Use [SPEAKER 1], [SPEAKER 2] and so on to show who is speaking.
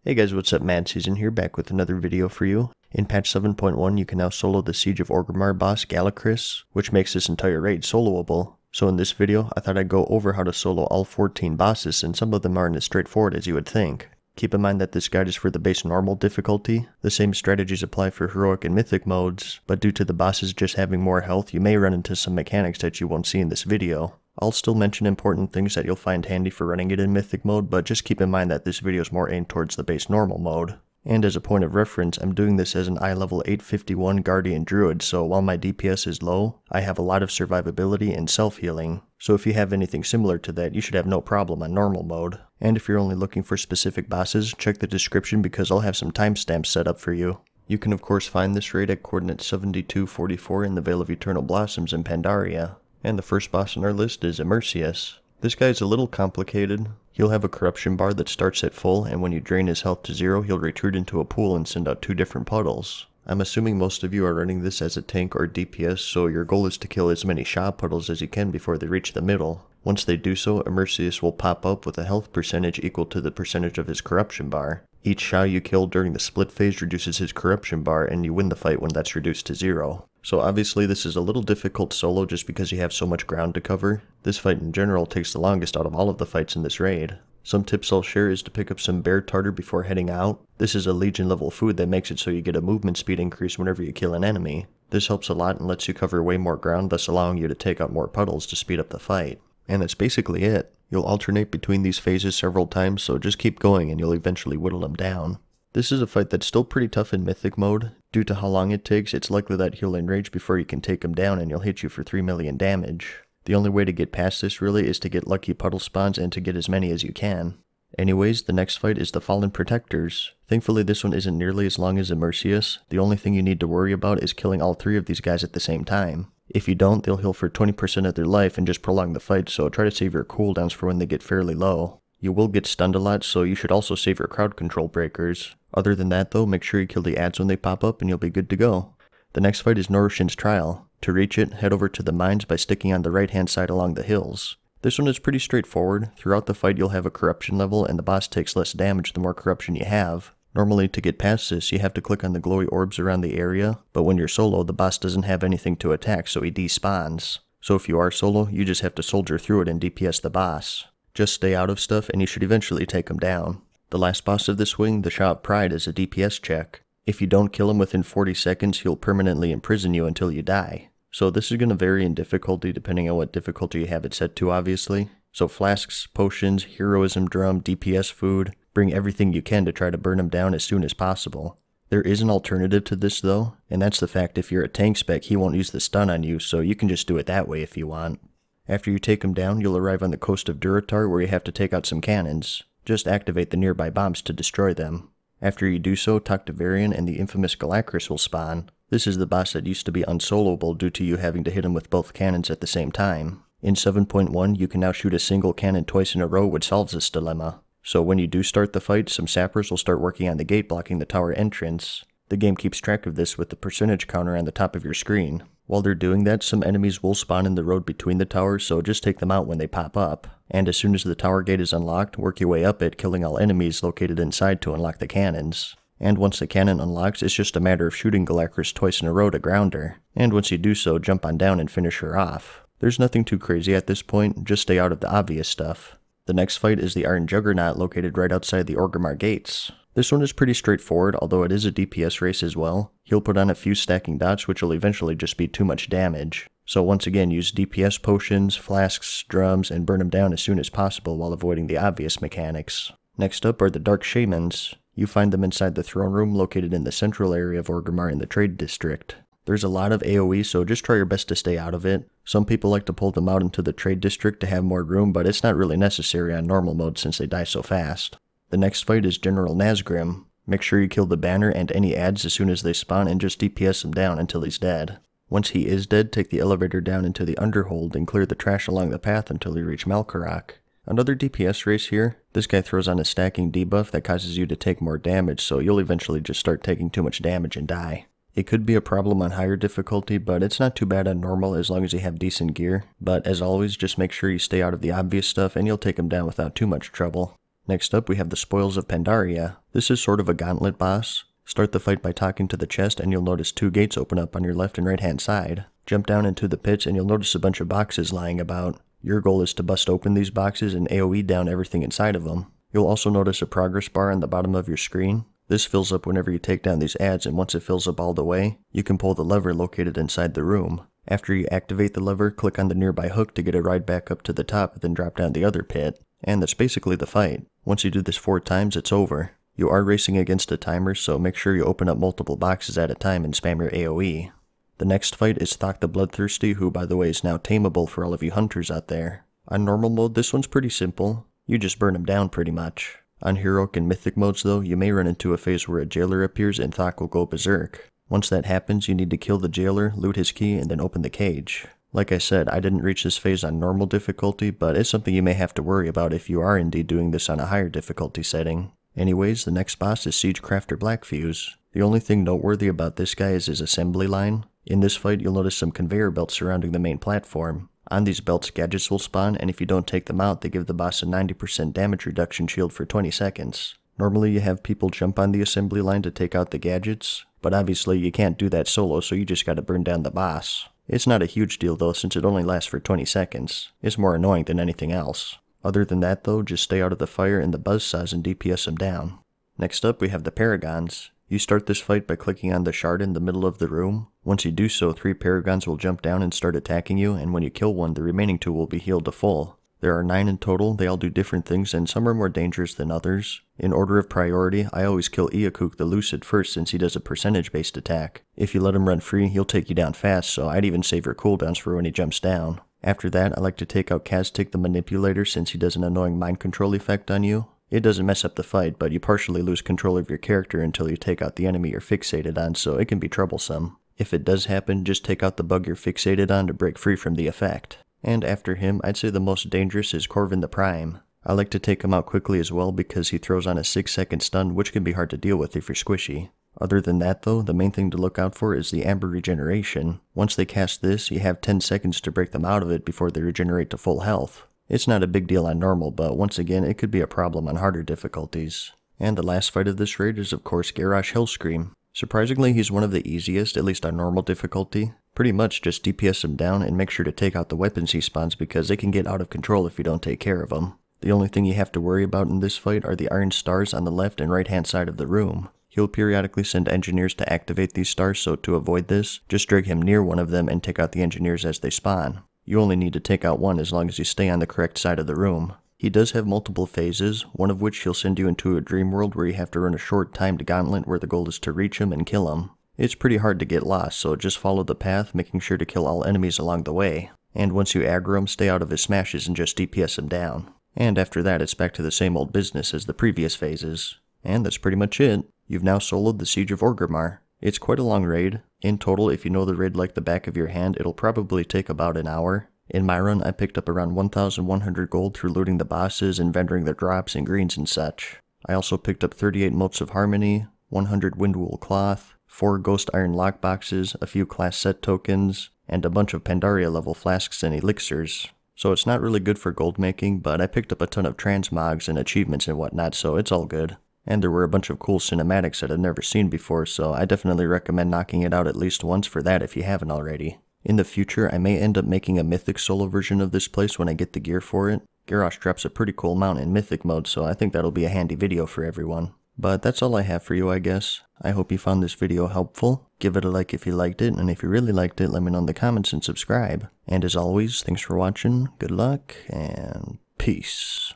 [SPEAKER 1] Hey guys, what's up? MadSeason here, back with another video for you. In patch 7.1, you can now solo the Siege of Orgrimmar boss Galakras, which makes this entire raid soloable. So in this video, I thought I'd go over how to solo all 14 bosses, since some of them aren't as straightforward as you would think. Keep in mind that this guide is for the base normal difficulty. The same strategies apply for heroic and mythic modes, but due to the bosses just having more health, you may run into some mechanics that you won't see in this video. I'll still mention important things that you'll find handy for running it in mythic mode, but just keep in mind that this video is more aimed towards the base normal mode. And as a point of reference, I'm doing this as an eye level 851 Guardian Druid, so while my DPS is low, I have a lot of survivability and self-healing. So if you have anything similar to that, you should have no problem on normal mode. And if you're only looking for specific bosses, check the description because I'll have some timestamps set up for you. You can of course find this raid at coordinate 7244 in the Vale of Eternal Blossoms in Pandaria. And the first boss on our list is Immerseus. This guy is a little complicated. He'll have a corruption bar that starts at full, and when you drain his health to 0, he'll retreat into a pool and send out 2 different puddles. I'm assuming most of you are running this as a tank or DPS, so your goal is to kill as many Sha puddles as you can before they reach the middle. Once they do so, Immerseus will pop up with a health percentage equal to the percentage of his corruption bar. Each Sha you kill during the split phase reduces his corruption bar, and you win the fight when that's reduced to 0. So obviously this is a little difficult solo just because you have so much ground to cover. This fight in general takes the longest out of all of the fights in this raid. Some tips I'll share is to pick up some bear tartar before heading out. This is a legion level food that makes it so you get a movement speed increase whenever you kill an enemy. This helps a lot and lets you cover way more ground, thus allowing you to take out more puddles to speed up the fight. And that's basically it. You'll alternate between these phases several times, so just keep going and you'll eventually whittle them down. This is a fight that's still pretty tough in mythic mode. Due to how long it takes, it's likely that he'll enrage before you can take him down and he'll hit you for 3 million damage. The only way to get past this really is to get lucky puddle spawns and to get as many as you can. Anyways, the next fight is the Fallen Protectors. Thankfully this one isn't nearly as long as Immerseus. The only thing you need to worry about is killing all 3 of these guys at the same time. If you don't, they'll heal for 20% of their life and just prolong the fight, so try to save your cooldowns for when they get fairly low. You will get stunned a lot, so you should also save your crowd control breakers. Other than that though, make sure you kill the ads when they pop up and you'll be good to go. The next fight is Norushen's Trial. To reach it, head over to the mines by sticking on the right hand side along the hills. This one is pretty straightforward. Throughout the fight you'll have a corruption level and the boss takes less damage the more corruption you have. Normally to get past this you have to click on the glowy orbs around the area, but when you're solo the boss doesn't have anything to attack so he despawns. So if you are solo, you just have to soldier through it and DPS the boss. Just stay out of stuff and you should eventually take him down. The last boss of this wing, the Sha of Pride, is a DPS check. If you don't kill him within 40 seconds, he'll permanently imprison you until you die. So this is going to vary in difficulty depending on what difficulty you have it set to, obviously. So flasks, potions, heroism drum, DPS food, bring everything you can to try to burn him down as soon as possible. There is an alternative to this though, and that's the fact if you're a tank spec he won't use the stun on you, so you can just do it that way if you want. After you take him down, you'll arrive on the coast of Durotar where you have to take out some cannons. Just activate the nearby bombs to destroy them. After you do so, Thok the Bloodthirsty and the infamous Galakras will spawn. This is the boss that used to be unsoloable due to you having to hit him with both cannons at the same time. In 7.1, you can now shoot a single cannon twice in a row, which solves this dilemma. So when you do start the fight, some sappers will start working on the gate blocking the tower entrance. The game keeps track of this with the percentage counter on the top of your screen. While they're doing that, some enemies will spawn in the road between the towers, so just take them out when they pop up. And as soon as the tower gate is unlocked, work your way up it, killing all enemies located inside to unlock the cannons. And once the cannon unlocks, it's just a matter of shooting Galakras twice in a row to ground her. And once you do so, jump on down and finish her off. There's nothing too crazy at this point, just stay out of the obvious stuff. The next fight is the Iron Juggernaut located right outside the Orgrimmar gates. This one is pretty straightforward, although it is a DPS race as well. He'll put on a few stacking dots which will eventually just be too much damage. So once again, use DPS potions, flasks, drums, and burn him down as soon as possible while avoiding the obvious mechanics. Next up are the Dark Shamans. You find them inside the throne room located in the central area of Orgrimmar in the trade district. There's a lot of AoE, so just try your best to stay out of it. Some people like to pull them out into the trade district to have more room, but it's not really necessary on normal mode since they die so fast. The next fight is General Nazgrim. Make sure you kill the banner and any ads as soon as they spawn and just DPS him down until he's dead. Once he is dead, take the elevator down into the underhold and clear the trash along the path until you reach Malkorok. Another DPS race here. This guy throws on a stacking debuff that causes you to take more damage, so you'll eventually just start taking too much damage and die. It could be a problem on higher difficulty, but it's not too bad on normal as long as you have decent gear. But as always, just make sure you stay out of the obvious stuff and you'll take him down without too much trouble. Next up we have the Spoils of Pandaria. This is sort of a gauntlet boss. Start the fight by talking to the chest and you'll notice 2 gates open up on your left and right hand side. Jump down into the pits and you'll notice a bunch of boxes lying about. Your goal is to bust open these boxes and AoE down everything inside of them. You'll also notice a progress bar on the bottom of your screen. This fills up whenever you take down these adds, and once it fills up all the way, you can pull the lever located inside the room. After you activate the lever, click on the nearby hook to get a ride back up to the top, then drop down the other pit. And that's basically the fight. Once you do this 4 times, it's over. You are racing against a timer, so make sure you open up multiple boxes at a time and spam your AoE. The next fight is Thok the Bloodthirsty, who by the way is now tameable for all of you hunters out there. On normal mode, this one's pretty simple. You just burn him down pretty much. On heroic and mythic modes though, you may run into a phase where a jailer appears and Thok will go berserk. Once that happens, you need to kill the jailer, loot his key, and then open the cage. Like I said, I didn't reach this phase on normal difficulty, but it's something you may have to worry about if you are indeed doing this on a higher difficulty setting. Anyways, the next boss is Siegecrafter Blackfuse. The only thing noteworthy about this guy is his assembly line. In this fight, you'll notice some conveyor belts surrounding the main platform. On these belts, gadgets will spawn, and if you don't take them out, they give the boss a 90% damage reduction shield for 20 seconds. Normally you have people jump on the assembly line to take out the gadgets, but obviously you can't do that solo, so you just gotta burn down the boss. It's not a huge deal though, since it only lasts for 20 seconds. It's more annoying than anything else. Other than that though, just stay out of the fire and the buzzsaws and DPS them down. Next up we have the Paragons. You start this fight by clicking on the shard in the middle of the room. Once you do so, 3 Paragons will jump down and start attacking you, and when you kill one, the remaining 2 will be healed to full. There are 9 in total, they all do different things, and some are more dangerous than others. In order of priority, I always kill Iakuk the Lucid first since he does a percentage-based attack. If you let him run free, he'll take you down fast, so I'd even save your cooldowns for when he jumps down. After that, I like to take out Kaztik the Manipulator since he does an annoying mind control effect on you. It doesn't mess up the fight, but you partially lose control of your character until you take out the enemy you're fixated on, so it can be troublesome. If it does happen, just take out the bug you're fixated on to break free from the effect. And after him, I'd say the most dangerous is Kor'kron the Prime. I like to take him out quickly as well because he throws on a 6-second stun, which can be hard to deal with if you're squishy. Other than that though, the main thing to look out for is the Amber Regeneration. Once they cast this, you have 10 seconds to break them out of it before they regenerate to full health. It's not a big deal on normal, but once again, it could be a problem on harder difficulties. And the last fight of this raid is of course Garrosh Hellscream. Surprisingly, he's one of the easiest, at least on normal difficulty. Pretty much just DPS him down and make sure to take out the weapons he spawns because they can get out of control if you don't take care of them. The only thing you have to worry about in this fight are the iron stars on the left and right hand side of the room. He'll periodically send engineers to activate these stars, so to avoid this, just drag him near one of them and take out the engineers as they spawn. You only need to take out one as long as you stay on the correct side of the room. He does have multiple phases, one of which he'll send you into a dream world where you have to run a short timed gauntlet where the goal is to reach him and kill him. It's pretty hard to get lost, so just follow the path, making sure to kill all enemies along the way. And once you aggro him, stay out of his smashes and just DPS him down. And after that, it's back to the same old business as the previous phases. And that's pretty much it. You've now soloed the Siege of Orgrimmar. It's quite a long raid. In total, if you know the raid like the back of your hand, it'll probably take about an hour. In my run, I picked up around 1,100 gold through looting the bosses and vendoring their drops and greens and such. I also picked up 38 Motes of Harmony, 100 Windwool Cloth, 4 Ghost Iron Lockboxes, a few class set tokens, and a bunch of Pandaria level flasks and elixirs. So it's not really good for gold making, but I picked up a ton of transmogs and achievements and whatnot, so it's all good. And there were a bunch of cool cinematics that I've never seen before, so I definitely recommend knocking it out at least once for that if you haven't already. In the future, I may end up making a Mythic solo version of this place when I get the gear for it. Garrosh drops a pretty cool mount in Mythic mode, so I think that'll be a handy video for everyone. But that's all I have for you, I guess. I hope you found this video helpful. Give it a like if you liked it, and if you really liked it, let me know in the comments and subscribe. And as always, thanks for watching, good luck, and peace.